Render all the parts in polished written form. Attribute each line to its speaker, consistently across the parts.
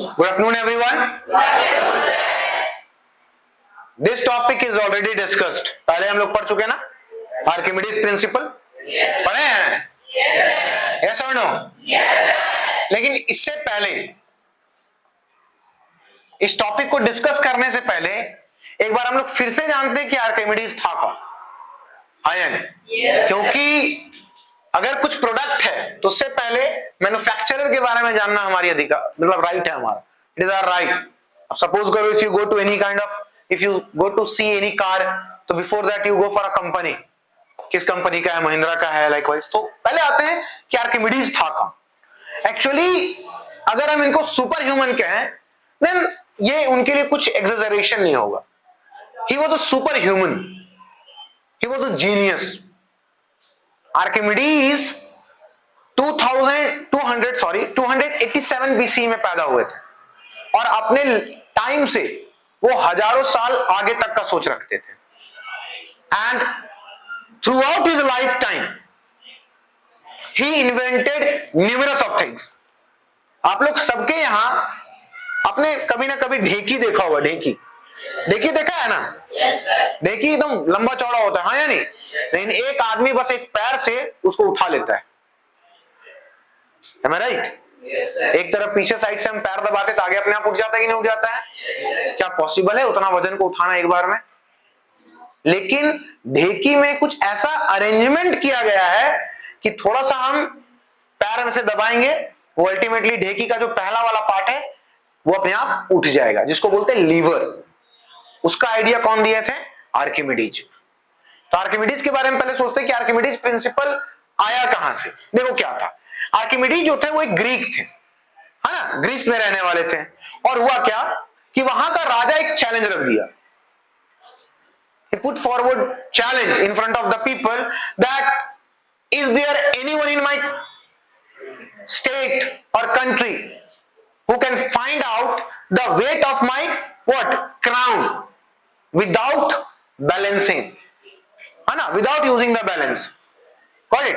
Speaker 1: Good afternoon, everyone. This topic is already discussed. पहले हम लोग पढ़ चुके हैं ना, आर्किमिडीज प्रिंसिपल पढ़े हैं? Yes or no? लेकिन इससे पहले इस टॉपिक को डिस्कस करने से पहले एक बार हम लोग फिर से जानते हैं कि आर्किमिडीज था कौन, हाँ या नहीं? क्योंकि अगर कुछ प्रोडक्ट है तो उससे पहले मैन्युफैक्चरर के बारे में जानना हमारी अधिकार, मतलब राइट है हमारा. It is our right. अब सपोज करो if you go to any kind of, if you go to see any car, तो before that you go for a company. किस कंपनी का है? महिंद्रा का है, लाइकवाइज. तो पहले आते हैं कि आर्किमिडीज था कौन. एक्चुअली अगर हम इनको सुपर ह्यूमन कहें देन ये उनके लिए कुछ एग्जेजरेशन नहीं होगा. He was a super human, he was a genius. Archimedes 287 BC में पैदा हुए थे और अपने टाइम से वो हजारों साल आगे तक का सोच रखते थे. And through out his life time he invented numerous of things. आप लोग सबके यहां आपने कभी ना कभी ढेकी देखा होगा. ढेकी देखा है ना? ढेकी एकदम लंबा चौड़ा होता है, हाँ या नहीं? लेकिन एक आदमी बस एक पैर से उसको उठा लेता है. Am I right? एक तरफ पीछे साइड से हम पैर दबाते तो आगे अपने आप उठ जाता है कि नहीं उठ जाता है? क्या पॉसिबल है उतना वजन को उठाना एक बार में? लेकिन ढेकी में कुछ ऐसा अरेंजमेंट किया गया है कि थोड़ा सा हम पैर में से दबाएंगे, वो अल्टीमेटली ढेकी का जो पहला वाला पार्ट है वो अपने आप उठ जाएगा, जिसको बोलते हैं लीवर. उसका आइडिया कौन दिए थे? आर्किमिडीज. तो आर्किमिडीज के बारे में पहले सोचते हैं कि आर्किमिडीज प्रिंसिपल आया कहां से. देखो क्या था, आर्किमिडीज जो थे वो एक ग्रीक थे, है ना? ग्रीस में रहने वाले थे. और हुआ क्या कि वहां का राजा एक चैलेंज रख दिया. He put forward challenge in front of the people that is there anyone in my state or country who can find out the weight of my what crown without balancing, है ना? Without using the balance. Got it?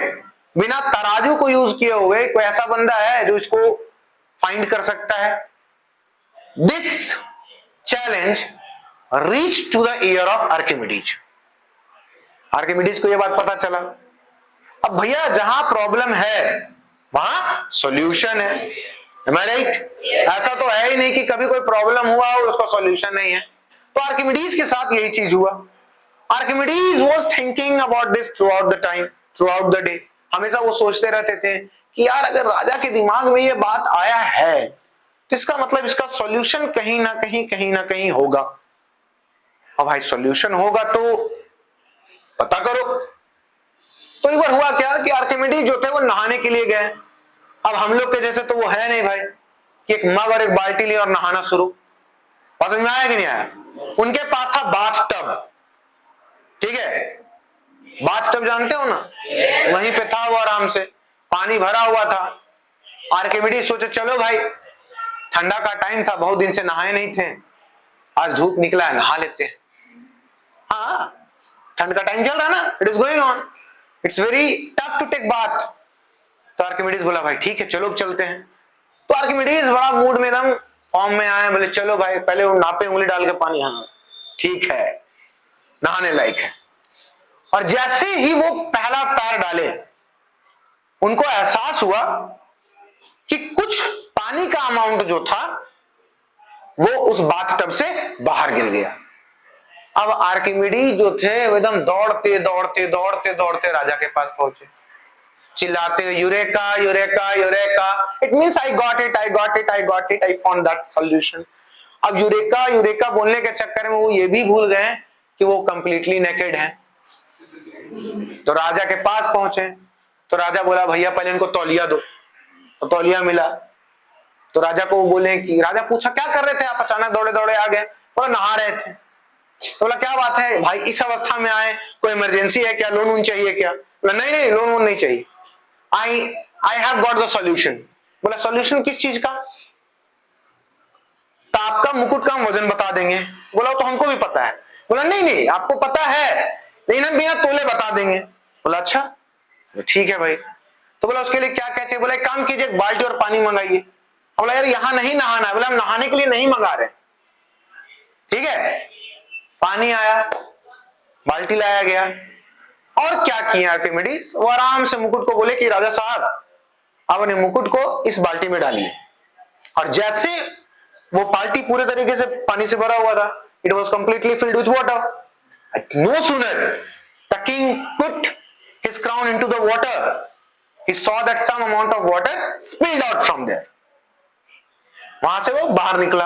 Speaker 1: बिना तराजू को use किए हुए कोई ऐसा बंदा है जो इसको फाइंड कर सकता है? This challenge reach to the ear of Archimedes. Archimedes को यह बात पता चला. अब भैया जहां प्रॉब्लम है वहां सॉल्यूशन है. Am I right? ऐसा तो है ही नहीं कि कभी कोई प्रॉब्लम हुआ और उसका सॉल्यूशन नहीं है. तो आर्किमिडीज के साथ यही चीज हुआ. Archimedes was thinking about this through out the time, through out the day. हमेशा वो सोचते रहते थे कि यार अगर राजा के दिमाग में ये बात आया है तो इसका मतलब इसका सॉल्यूशन कहीं ना कहीं होगा. अब भाई सॉल्यूशन होगा तो पता करो. तो एक बार हुआ क्या कि आर्किमिडीज जो थे वो नहाने के लिए गए. अब हम लोग के जैसे तो वो है नहीं भाई कि एक मग और एक बाल्टी लिए और नहाना शुरू. समझ में आया कि नहीं आया? उनके पास था बाथ टब. ठीक है, बाथ टब जानते हो ना? वहीं पे था वो, आराम से पानी भरा हुआ था. आर्किमिडीज सोचे चलो भाई ठंडा का टाइम था, बहुत दिन से नहाए नहीं थे, आज धूप निकला है नहा लेते हैं. हाँ, ठंड का टाइम चल रहा है ना, it is going on, it's very tough to take bath. तो आर्किमिडीज बोला भाई ठीक है चलो चलते हैं. तो आर्किमिडीज बड़ा मूड में एकदम फॉर्म में आए, बोले चलो भाई पहले वो नापे उंगली डाल के पानी, हाँ ठीक है नहाने लायक है. और जैसे ही वो पहला पैर डाले उनको एहसास हुआ कि कुछ पानी का अमाउंट जो था वो उस बाथ टब से बाहर गिर गया. अब आर्किमिडीज जो थे वो एकदम दौड़ते राजा के पास पहुंचे, चिल्लाते eureka eureka eureka. It means I got it, I found that solution. अब यूरेका यूरेका बोलने के चक्कर में वो ये भी भूल गए कि वो कंप्लीटली नेकेड है. तो राजा के पास पहुंचे तो राजा बोला भैया पहले इनको तौलिया दो. तो तौलिया मिला. तो राजा को वो बोले कि, राजा पूछा क्या कर रहे थे आप, अचानक दौड़े आ गए? बोला नहा रहे थे. तो बोला क्या बात है भाई, इस अवस्था में आए, कोई इमरजेंसी है क्या, लोन वोन चाहिए क्या? बोला नहीं लोन वोन नहीं चाहिए, I have got the solution. बोला सॉल्यूशन किस चीज का? तो आपका मुकुट का हम वजन बता देंगे. बोला तो हमको भी पता है. बोला नहीं आपको पता है लेकिन हम बिना तोले बता देंगे. बोला अच्छा ठीक है भाई. तो बोला उसके लिए क्या क्या चाहिए? बोला एक काम कीजिए, एक बाल्टी और पानी मंगाइए. बोला यार यहाँ नहीं नहाना है, बोला हम नहाने के लिए नहीं मंगा रहे। ठीक है, पानी आया, बाल्टी लाया गया, और क्या किया आर्किमिडीज, वो आराम से मुकुट को बोले कि राजा साहब आप अपने मुकुट को इस बाल्टी में डालिए, और जैसे वो बाल्टी पूरे तरीके से पानी से भरा हुआ था, it was completely filled with water. No sooner the king put his crown into the water, he saw that some amount of water spilled out from there। वहां से वो बाहर निकला,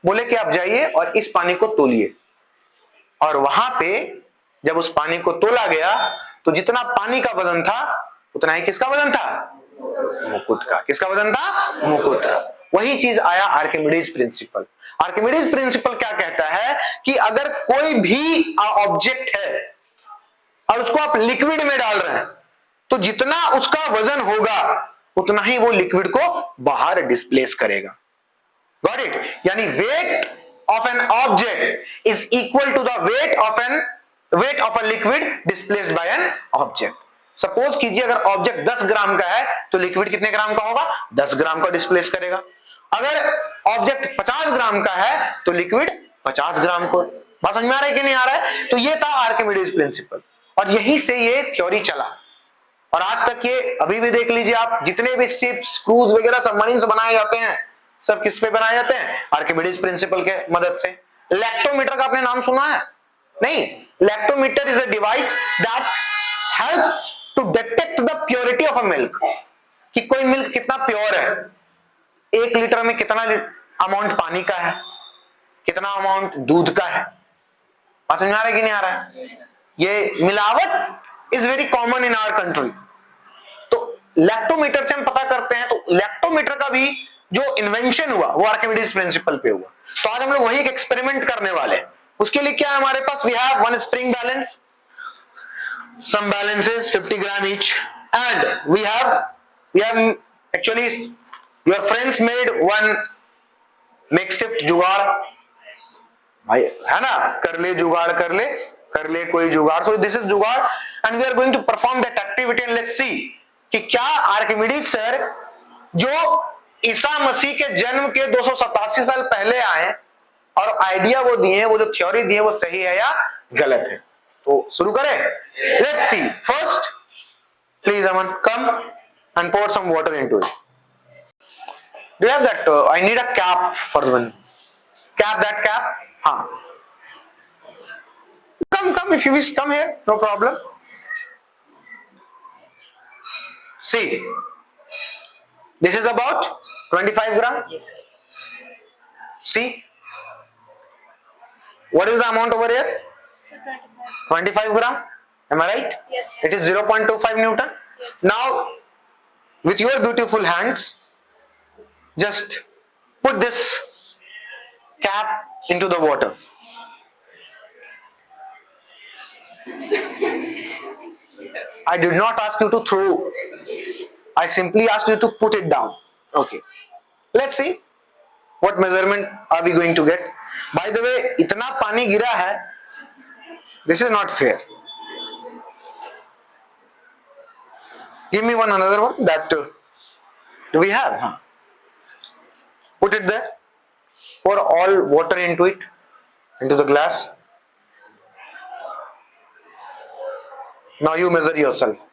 Speaker 1: बोले कि आप जाइए और इस पानी को तोलिए, और वहां पे जब उस पानी को तोला गया तो जितना पानी का वजन था उतना ही किसका वजन था, मुकुट का। किसका वजन था, मुकुट का। वही चीज आया आर्किमिडीज प्रिंसिपल। आर्किमिडीज प्रिंसिपल क्या कहता है कि अगर कोई भी ऑब्जेक्ट है और उसको आप लिक्विड में डाल रहे हैं तो जितना उसका वजन होगा उतना ही वो लिक्विड को बाहर डिस्प्लेस करेगा। Got it? यानी weight of an object is equal to the weight of a liquid displaced by an object. Suppose कीजिए अगर ऑब्जेक्ट 10 ग्राम का है तो लिक्विड कितने ग्राम का होगा, 10 ग्राम का डिस्प्लेस करेगा। अगर ऑब्जेक्ट 50 ग्राम का है तो लिक्विड 50 ग्राम को। बात समझ में आ रहा है कि नहीं आ रहा है? तो ये था आर्किमिडीज प्रिंसिपल, और यहीं से ये थ्योरी चला, और आज तक ये अभी भी देख लीजिए आप, जितने भी शिप्स, क्रूज वगैरह सबमरीन्स बनाए जाते हैं सब किस पे बनाए जाते हैं, आर्किमिडीज प्रिंसिपल के मदद से। लैक्टोमीटर का आपने नाम सुना है? नहीं। Lactometer is a device that helps to detect the purity of a milk, कि कोई मिल्क कितना प्योर है, 1 लीटर में कितना अमाउंट पानी का है, कितना अमाउंट दूध का है। बात समझ में आ रहा है कि नहीं आ रहा है? ये मिलावट is very common in our country, तो लैक्टोमीटर से हम पता करते हैं। तो लैक्टोमीटर का भी जो इन्वेंशन हुआ वो आर्किमिडीज प्रिंसिपल पे हुआ। तो आज हम लोग वही एक एक्सपेरिमेंट करने वाले हैं। उसके लिए क्या है हमारे पास, we have one spring balance, some balances 50 gram each, and we have actually your friends made one makeshift जुगाड़, भाई है ना, कर ले जुगाड़, कर ले कोई जुगाड़। So this is जुगाड़, and we are going to perform that activity and let's see कि क्या आर्किमिडीज सर जो ईसा मसीह के जन्म के 287 साल पहले आए और आइडिया वो दिए, वो जो थ्योरी दिए वो सही है या गलत है। तो शुरू करें, let's see. First please Aman come and pour some water into it. Do you have that? I need a cap for one. Cap that cap. हाँ. Come if you wish, come here. No problem. See, this is about 25 gram.
Speaker 2: Yes, sir.
Speaker 1: See, what is the amount over here? 25 gram. Am I right?
Speaker 2: Yes, sir.
Speaker 1: It is 0.25 Newton.
Speaker 2: Yes.
Speaker 1: Now, with your beautiful hands, just put this cap into the water. I did not ask you to throw. I simply asked you to put it down. Okay. Let's see what measurement are we going to get. By the way, इतना पानी गिरा है. This is not fair. Give me another one. That do we have? Huh? Put it there. Pour all water into it, into the glass. Now you measure yourself.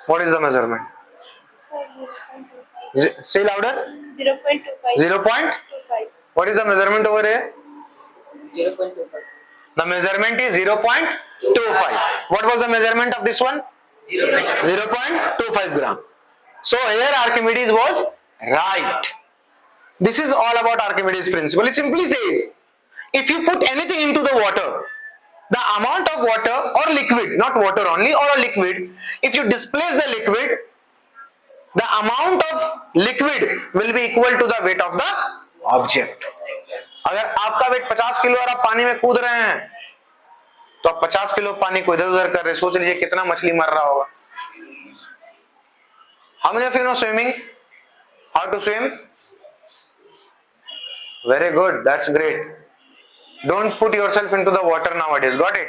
Speaker 1: What is the measurement? Say louder.
Speaker 2: 0.25.
Speaker 1: 0.25. What is the measurement over here?
Speaker 2: 0.25.
Speaker 1: The measurement is 0.25. What was the measurement of this one? 0.25 gram. So here Archimedes was right. This is all about Archimedes principle. It simply says, if you put anything into the water, the amount of water or liquid, not water only, or a liquid, if you displace the liquid, the amount of liquid will be equal to the weight of the object. अगर आपका wait 50 kilo और आप पानी में कूद रहे हैं तो आप 50 किलो पानी को इधर उधर कर रहे हैं, सोच लीजिए कितना मछली मर रहा होगा. How many of you know swimming? How to swim? Very good, that's great. Don't put yourself into the water nowadays, got it?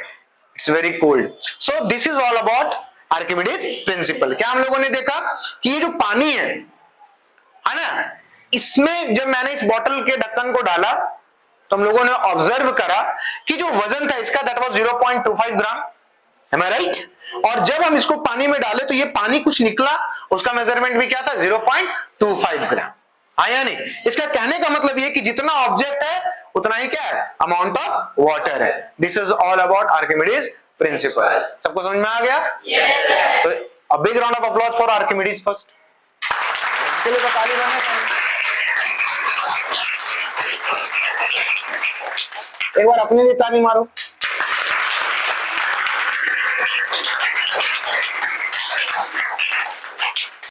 Speaker 1: It's very cold. So this is all about Archimedes principal. क्या हम लोगों ने देखा कि ये जो पानी है ना, इसमें जब मैंने इस बॉटल के ढक्कन को डाला तो हम लोगों ने ऑब्जर्व करा कि जो वजन था इसका that was 0.25 gram, am I right? और जब हम इसको पानी में डाले तो ये पानी कुछ निकला, उसका मेजरमेंट भी क्या था 0.25 ग्राम, आया नहीं। इसका कहने का मतलब ये कि जितना ऑब्जेक्ट है उतना ही क्या है, अमाउंट ऑफ वाटर है। This is all about Archimedes principal. सबको समझ में आ गया? yes, तो a big round of applause for Archimedes first। इसके लिए तो ताली बजाना। एक बार अपने लिए ताली मारो।